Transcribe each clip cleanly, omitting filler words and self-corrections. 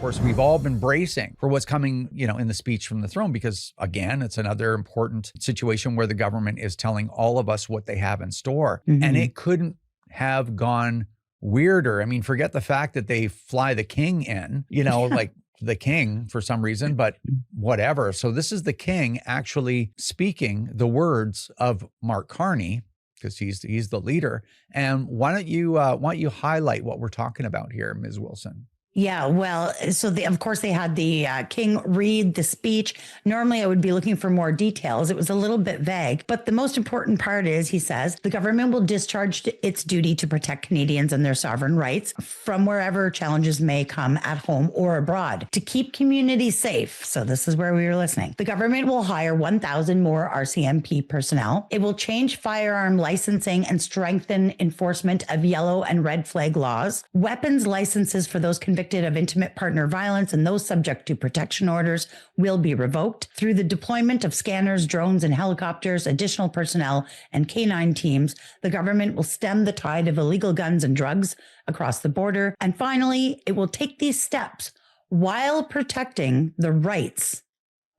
course, we've all been bracing for what's coming, in the speech from the throne, because again, it's another important situation where the government is telling all of us what they have in store. And it couldn't have gone weirder. I mean, forget the fact that they fly the king in, like the king for some reason, but whatever. So this is the king actually speaking the words of Mark Carney, because he's the leader. And why don't you highlight what we're talking about here, Ms. Wilson? Yeah, well, so of course they had the king read the speech. Normally I would be looking for more details. It was a little bit vague, but the most important part is, he says, the government will discharge its duty to protect Canadians and their sovereign rights from wherever challenges may come at home or abroad to keep communities safe. So this is where we were listening. The government will hire 1,000 more RCMP personnel. It will change firearm licensing and strengthen enforcement of yellow and red flag laws. Weapons licenses for those convicted of intimate partner violence and those subject to protection orders will be revoked. Through the deployment of scanners, drones, and helicopters, additional personnel, and canine teams, the government will stem the tide of illegal guns and drugs across the border. And finally, it will take these steps while protecting the rights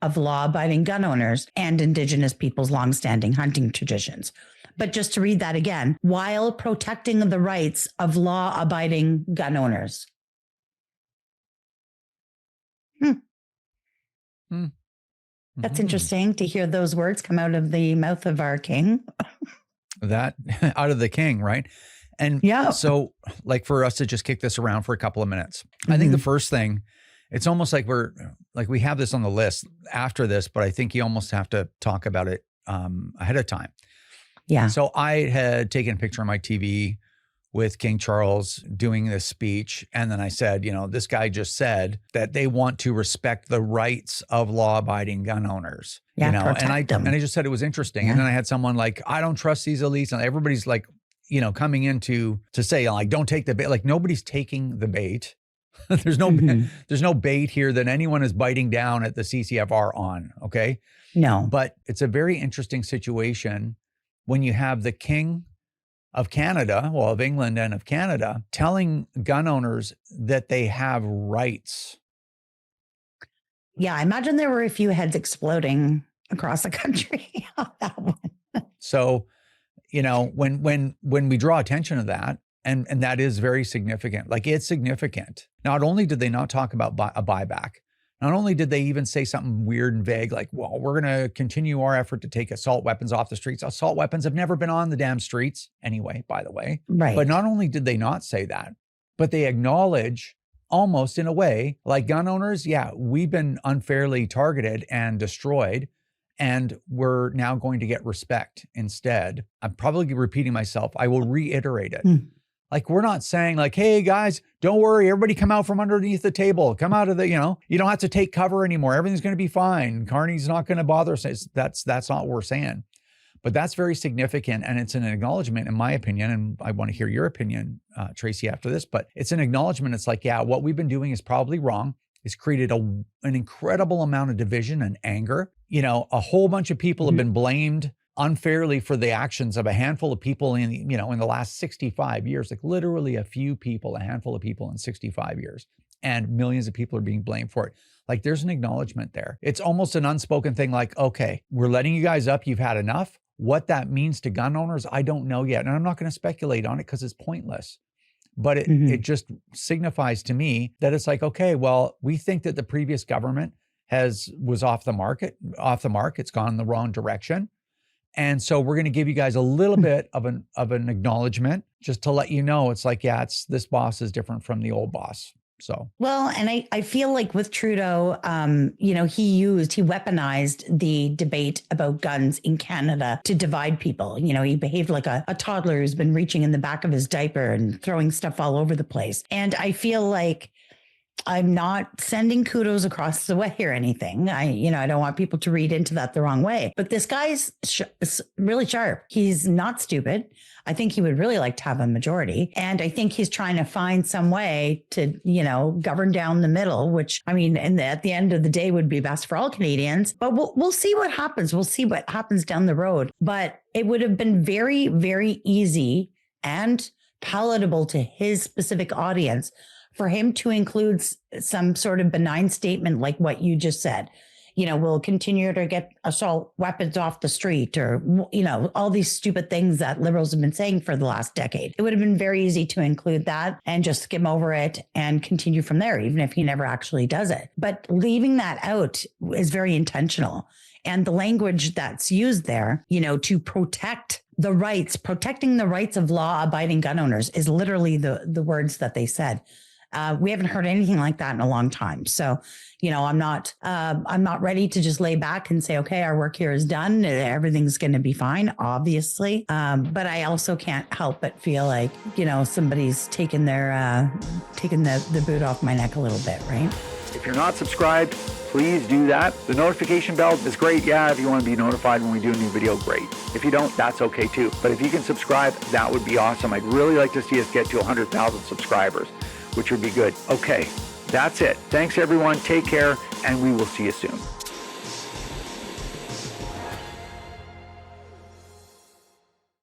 of law-abiding gun owners and Indigenous peoples' longstanding hunting traditions. But just to read that again, while protecting the rights of law-abiding gun owners. That's interesting to hear those words come out of the mouth of our king. That out of the king, right? And so like for us to just kick this around for a couple of minutes, I think the first thing, it's almost like we have this on the list after this, but I think you almost have to talk about it ahead of time. Yeah. So I had taken a picture on my TV with King Charles doing this speech. And then I said, this guy just said that they want to respect the rights of law-abiding gun owners. Yeah, and I just said it was interesting. And then I had someone like, I don't trust these elites. And everybody's like, coming in to say, like, don't take the bait. Like, nobody's taking the bait. There's no bait here that anyone is biting down at the CCFR on, okay? No. But it's a very interesting situation when you have the king of Canada, well, of England and of Canada, telling gun owners that they have rights. Yeah, I imagine there were a few heads exploding across the country on that one. So, when we draw attention to that, and that is very significant, like it's significant. Not only did they not talk about a buyback, not only did they even say something weird and vague, like, well, we're going to continue our effort to take assault weapons off the streets. Assault weapons have never been on the damn streets anyway, by the way. Right. But not only did they not say that, but they acknowledge almost in a way, like gun owners, yeah, we've been unfairly targeted and destroyed, and we're now going to get respect instead. I'm probably repeating myself. I will reiterate it. Like, we're not saying like, hey guys, don't worry, everybody come out from underneath the table, come out of the, you don't have to take cover anymore. Everything's going to be fine. Carney's not going to bother us. That's not what we're saying. But that's very significant. And it's an acknowledgement, in my opinion. And I want to hear your opinion, Tracy, after this, but it's an acknowledgement. It's like, yeah, what we've been doing is probably wrong. It's created an incredible amount of division and anger. A whole bunch of people have been blamed unfairly for the actions of a handful of people in the last 65 years, like literally a handful of people in 65 years, and millions of people are being blamed for it. Like, there's an acknowledgement there. It's almost an unspoken thing, like, okay, we're letting you guys up. You've had enough. What that means to gun owners, I don't know yet. And I'm not going to speculate on it because it's pointless. But it just signifies to me that it's like, okay, well, we think that the previous government was off the mark. It's gone the wrong direction. And so we're going to give you guys a little bit of an acknowledgement just to let you know, it's like, yeah, this boss is different from the old boss. So, well, and I feel like with Trudeau, he weaponized the debate about guns in Canada to divide people. He behaved like a toddler who's been reaching in the back of his diaper and throwing stuff all over the place. And I feel like I'm not sending kudos across the way or anything. I don't want people to read into that the wrong way. But this guy's really sharp. He's not stupid. I think he would really like to have a majority. And I think he's trying to find some way to, govern down the middle, which, at the end of the day would be best for all Canadians. But we'll see what happens. We'll see what happens down the road. But it would have been very, very easy and palatable to his specific audience for him to include some sort of benign statement like what you just said, we'll continue to get assault weapons off the street, or, all these stupid things that liberals have been saying for the last decade. It would have been very easy to include that and just skim over it and continue from there, even if he never actually does it. But leaving that out is very intentional. And the language that's used there, to protecting the rights of law-abiding gun owners is literally the words that they said. We haven't heard anything like that in a long time. So, I'm not ready to just lay back and say, okay, our work here is done. Everything's going to be fine, obviously. But I also can't help but feel like, somebody's taking the boot off my neck a little bit, right? If you're not subscribed, please do that. The notification bell is great. Yeah, if you want to be notified when we do a new video, great. If you don't, that's okay too. But if you can subscribe, that would be awesome. I'd really like to see us get to 100,000 subscribers, which would be good. Okay, that's it. Thanks everyone. Take care, and we will see you soon.